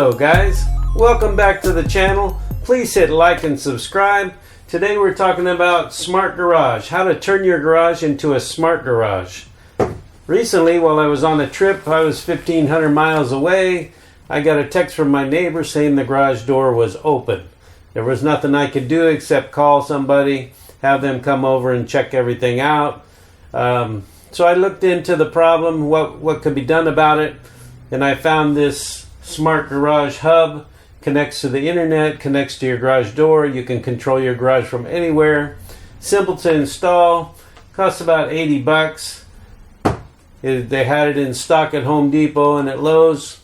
Hello guys, welcome back to the channel. Please hit like and subscribe. Today we're talking about smart garage, how to turn your garage into a smart garage. Recently, while I was on a trip, I was 1,500 miles away. I got a text from my neighbor saying the garage door was open. There was nothing I could do except call somebody, have them come over and check everything out. So I looked into the problem, what could be done about it, and I found this smart garage hub. Connects to the internet, connects to your garage door. You can control your garage from anywhere. Simple to install, costs about 80 bucks. They had it in stock at Home Depot and at Lowe's.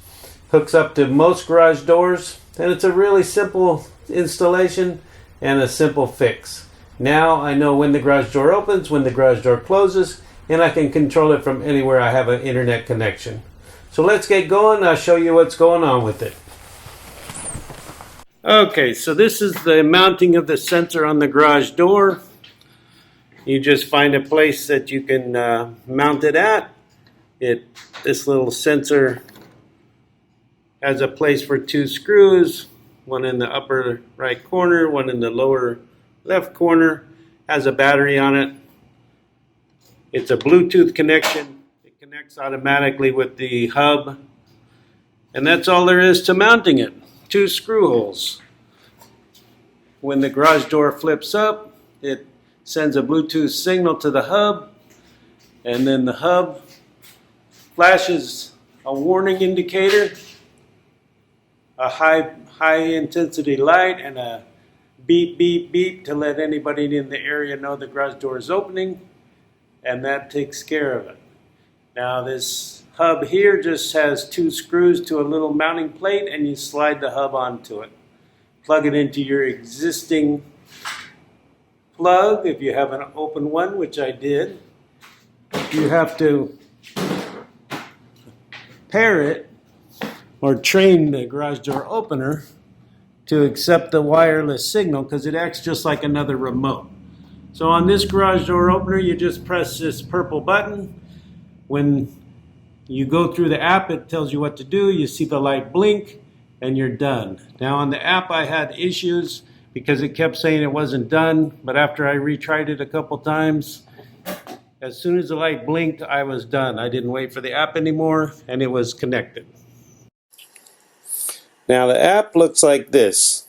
Hooks up to most garage doors, and it's a really simple installation and a simple fix. Now I know when the garage door opens, when the garage door closes, and I can control it from anywhere I have an internet connection. So let's get going. I'll show you what's going on with it. Okay, so this is the mounting of the sensor on the garage door. You just find a place that you can mount it at. This little sensor has a place for two screws, one in the upper right corner, one in the lower left corner. Has a battery on it. It's a Bluetooth connection. It connects automatically with the hub. And that's all there is to mounting it. Two screw holes. When the garage door flips up, it sends a Bluetooth signal to the hub, and then the hub flashes a warning indicator, a high intensity light, and a beep beep beep to let anybody in the area know the garage door is opening, and that takes care of it. Now this hub here just has two screws to a little mounting plate, and you slide the hub onto it. Plug it into your existing plug if you have an open one, which I did. You have to pair it or train the garage door opener to accept the wireless signal, because it acts just like another remote. So on this garage door opener, you just press this purple button. When you go through the app, it tells you what to do. You see the light blink, and you're done. Now on the app, I had issues because it kept saying it wasn't done, but after I retried it a couple times, as soon as the light blinked, I was done. I didn't wait for the app anymore, and it was connected. Now the app looks like this.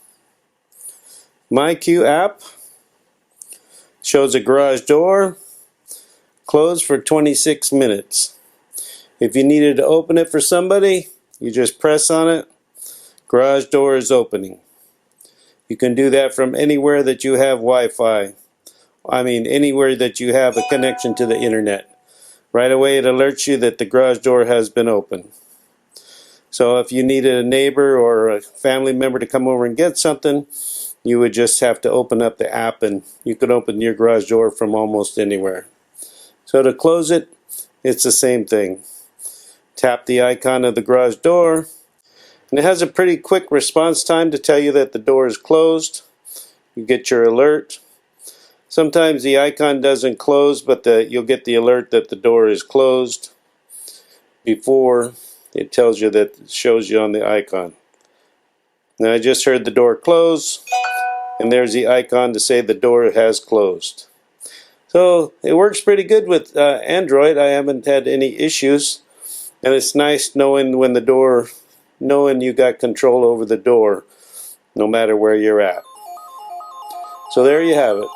MyQ app shows a garage door closed for 26 minutes. If you needed to open it for somebody, you just press on it. Garage door is opening. You can do that from anywhere that you have Wi-Fi. Anywhere that you have a connection to the internet. Right away it alerts you that the garage door has been opened. So if you needed a neighbor or a family member to come over and get something, you would just have to open up the app, and you could open your garage door from almost anywhere. So to close it, it's the same thing. Tap the icon of the garage door, and it has a pretty quick response time to tell you that the door is closed. You get your alert. Sometimes the icon doesn't close, but you'll get the alert that the door is closed before it tells you that it shows you on the icon. Now I just heard the door close, and there's the icon to say the door has closed. So it works pretty good with Android. I haven't had any issues, and it's nice knowing knowing you got control over the door no matter where you're at. So there you have it.